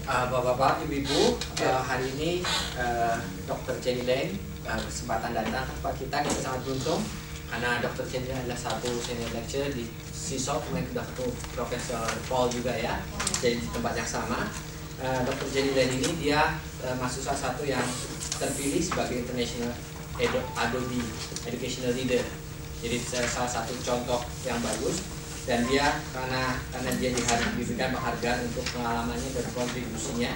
Bapak-bapak, ibu-ibu, hari ini Dr. Jenny Lane kesempatan datang ke tempat kita sangat beruntung karena Dr. Jenny adalah satu senior lecturer di CSOP, kemudian sudah ketemu Profesor Paul juga ya, jadi di tempat yang sama. Dr. Jenny Lane ini dia mahasiswa satu yang terpilih sebagai International Adobe Educational Leader, jadi salah satu contoh yang bagus. Dan dia karena dia diberikan penghargaan untuk pengalamannya dan kontribusinya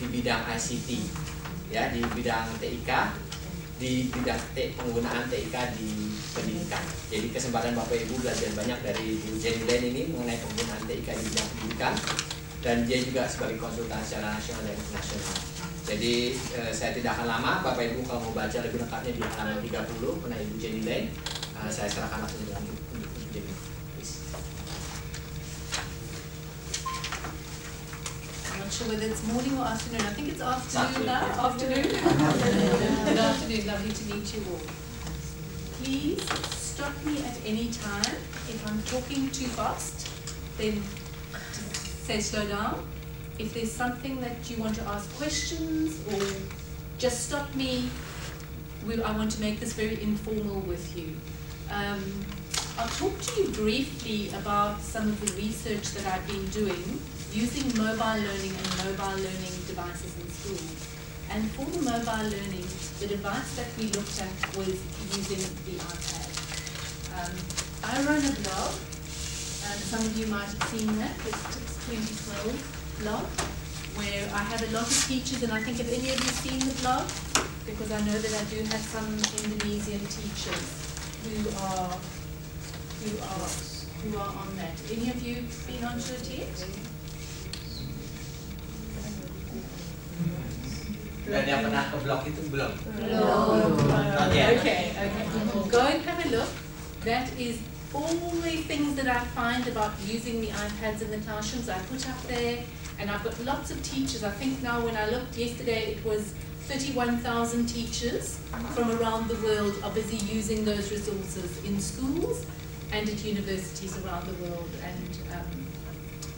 di bidang ICT, ya, di bidang TIK, di bidang penggunaan TIK di pendidikan. Jadi kesempatan Bapak Ibu belajar banyak dari Bu Jenny Lane ini mengenai penggunaan TIK di bidang pendidikan, dan dia juga sebagai konsultan secara nasional dan internasional. Jadi saya tidak akan lama, Bapak Ibu kalau mau baca lebih lengkapnya di halaman 30 mengenai Bu Jenny Lane. Saya serahkan langsung dengan Bu Jenny. I'm not sure whether it's morning or afternoon. I think it's afternoon now. Afternoon. Good afternoon. Lovely to meet you all. Please stop me at any time. If I'm talking too fast, then say slow down. If there's something that you want to ask questions, or just stop me. I want to make this very informal with you. I'll talk to you briefly about some of the research that I've been doing using mobile learning and mobile learning devices in schools. And for the mobile learning, the device that we looked at was using the iPad. I run a blog, and some of you might have seen that, it's 2012 blog, where I have a lot of teachers, and I think have any of you seen the blog? Because I know that I do have some Indonesian teachers who are on that. Any of you been onto it yet? Dan yang pernah ke blog itu belum? Belum. Okay. Go and have a look. That is all the things that I find about using the iPads in the classrooms I put up there, and I've got lots of teachers. I think now when I looked yesterday it was 31,000 teachers from around the world are busy using those resources in schools and at universities around the world, and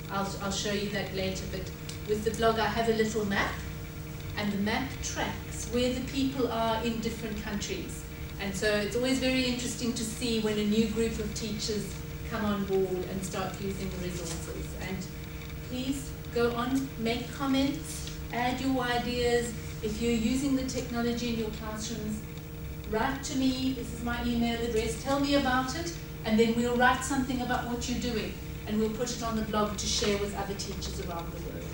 I'll show you that later. But with the blog I have a little map, and the map tracks where the people are in different countries. And so it's always very interesting to see when a new group of teachers come on board and start using the resources. And please go on, make comments, add your ideas. If you're using the technology in your classrooms, write to me, this is my email address, tell me about it, and then we'll write something about what you're doing, and we'll put it on the blog to share with other teachers around the world.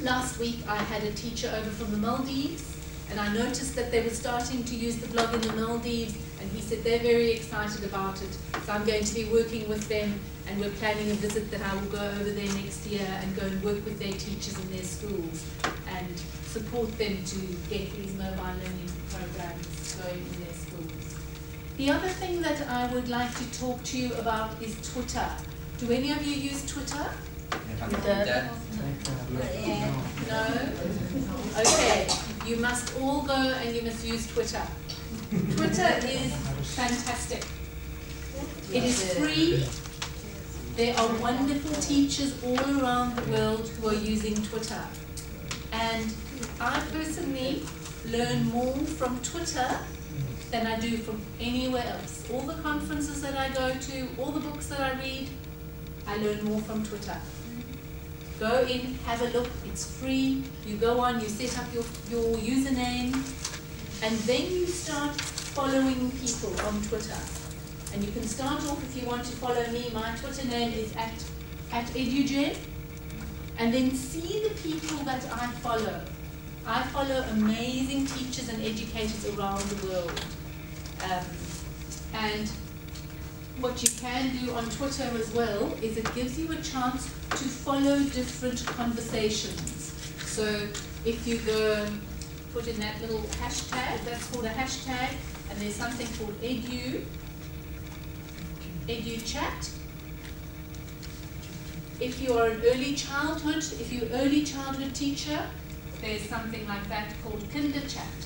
Last week I had a teacher over from the Maldives, and I noticed that they were starting to use the blog in the Maldives, and he said they're very excited about it. So I'm going to be working with them, and we're planning a visit that I will go over there next year and go and work with their teachers in their schools and support them to get these mobile learning programs going in their schools. The other thing that I would like to talk to you about is Twitter. Do any of you use Twitter? No? Okay. You must all go and you must use Twitter. Twitter is fantastic. It is free. There are wonderful teachers all around the world who are using Twitter. And I personally learn more from Twitter than I do from anywhere else. All the conferences that I go to, all the books that I read, I learn more from Twitter. Go in, have a look, it's free. You go on, you set up your username, and then you start following people on Twitter. And you can start off, if you want to follow me, my Twitter name is at EduGen, and then see the people that I follow. I follow amazing teachers and educators around the world. And what you can do on Twitter as well is it gives you a chance to follow different conversations. So if you go put in that little hashtag, that's called a hashtag, and there's something called EduChat. If you're an early childhood teacher, there's something like that called KinderChat.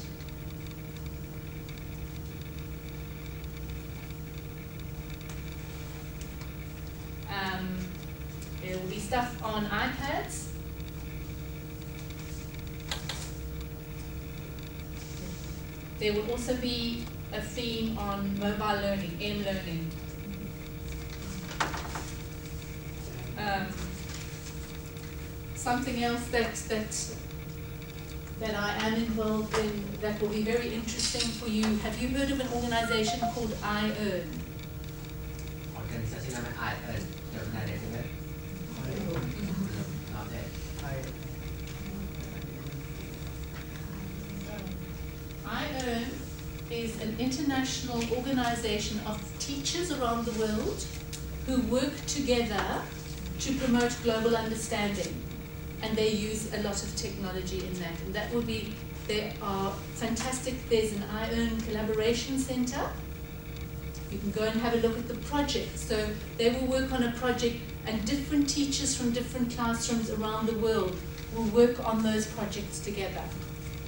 There will be stuff on iPads. There will also be a theme on mobile learning, mLearning. Something else that I am involved in that will be very interesting for you. Have you heard of an organization called iEarn? Organisasi namanya iEarn. Sudah pernah ada dengar? iEarn is an international organization of teachers around the world who work together to promote global understanding. And they use a lot of technology in that. And that will be, there are fantastic, there's an iEarn collaboration center. You can go and have a look at the project. So they will work on a project and different teachers from different classrooms around the world will work on those projects together.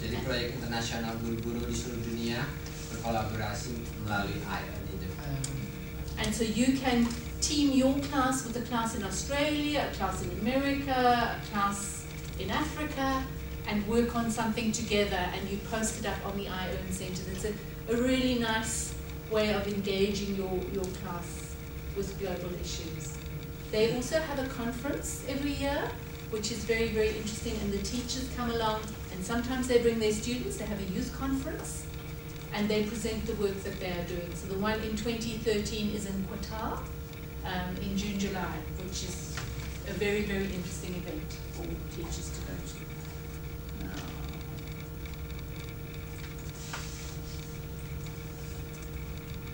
Jadi proyek internasional guru-guru di seluruh dunia berkolaborasi melalui iEarn itu. And so you can team your class with a class in Australia, a class in America, a class in Africa, and work on something together, and you post it up on the iEarn Center. It's a really nice way of engaging your class with global issues. They also have a conference every year, which is very, very interesting, and the teachers come along, and sometimes they bring their students. They have a youth conference, and they present the work that they are doing. So the one in 2013 is in Qatar, in June, July, which is a very, very interesting event for teachers to go to.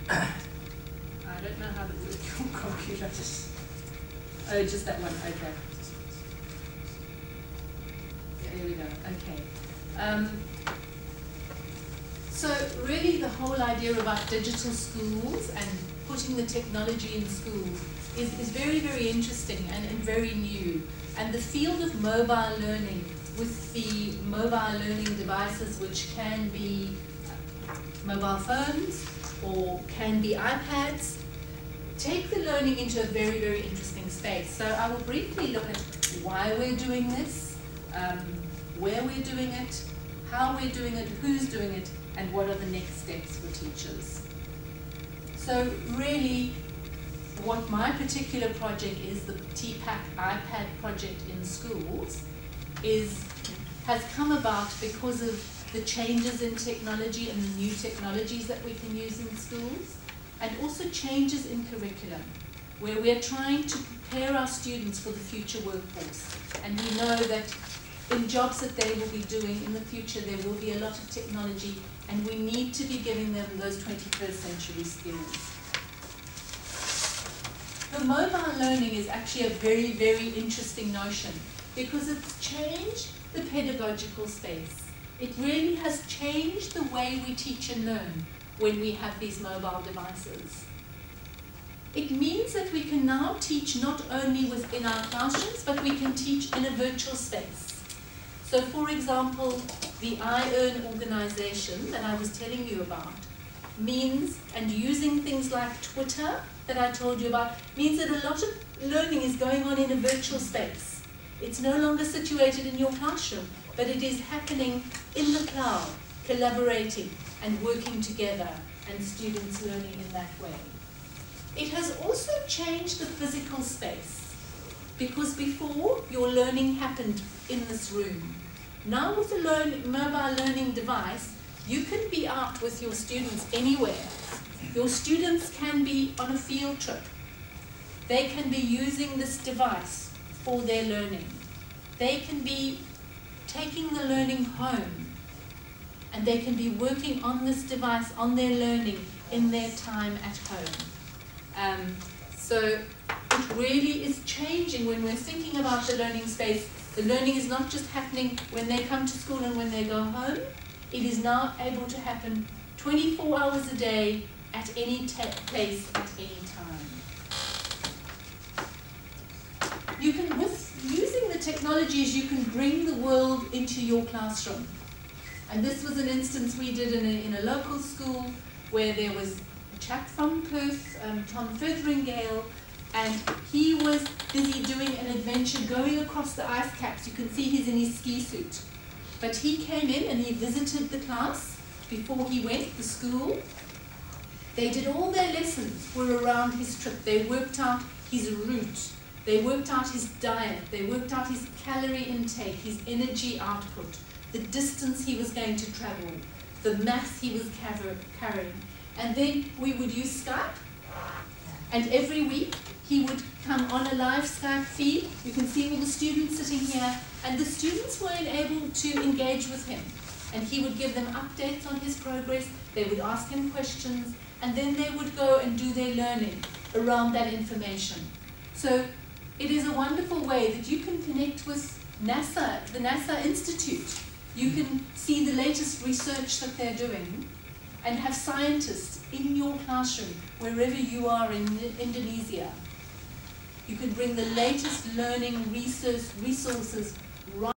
I don't know how to work your computer. Oh, just that one, okay. There we go, okay. So really the whole idea about digital schools and putting the technology in schools is very, very interesting and very new. And the field of mobile learning with the mobile learning devices, which can be mobile phones or can be iPads, take the learning into a very, very interesting space. So I will briefly look at why we're doing this, where we're doing it, how we're doing it, who's doing it, and what are the next steps for teachers. So really, what my particular project is, the TPAC iPad project in schools, has come about because of the changes in technology and the new technologies that we can use in schools, and also changes in curriculum, where we're trying to prepare our students for the future workforce. And we know that in jobs that they will be doing in the future, there will be a lot of technology, and we need to be giving them those 21st century skills. The mobile learning is actually a very, very interesting notion because it's changed the pedagogical space. It really has changed the way we teach and learn when we have these mobile devices. It means that we can now teach not only within our classrooms, but we can teach in a virtual space. So for example, the iEarn organization that I was telling you about means, and using things like Twitter that I told you about, means that a lot of learning is going on in a virtual space. It's no longer situated in your classroom, but it is happening in the cloud, collaborating and working together, and students learning in that way. It has also changed the physical space, because before your learning happened in this room. Now with the mobile learning device, you can be out with your students anywhere. Your students can be on a field trip. They can be using this device for their learning. They can be taking the learning home, and they can be working on this device, on their learning, in their time at home. So it really is changing when we're thinking about the learning space. The learning is not just happening when they come to school and when they go home. It is now able to happen 24 hours a day at any place at any time. You can, with using the technologies, you can bring the world into your classroom. And this was an instance we did in a local school where there was a chap from Perth, Tom Featheringale, and he was busy doing an adventure going across the ice caps. You can see he's in his ski suit. But he came in and he visited the class before he went to school. They did all their lessons were around his trip. They worked out his route. They worked out his diet. They worked out his calorie intake, his energy output, the distance he was going to travel, the mass he was carrying. And then we would use Skype. And every week he would come on a live Skype feed. You can see all the students sitting here. And the students were able to engage with him. And he would give them updates on his progress. They would ask him questions. And then they would go and do their learning around that information. So it is a wonderful way that you can connect with NASA, the NASA Institute. You can see the latest research that they're doing and have scientists in your classroom, wherever you are in Indonesia. You can bring the latest learning resources right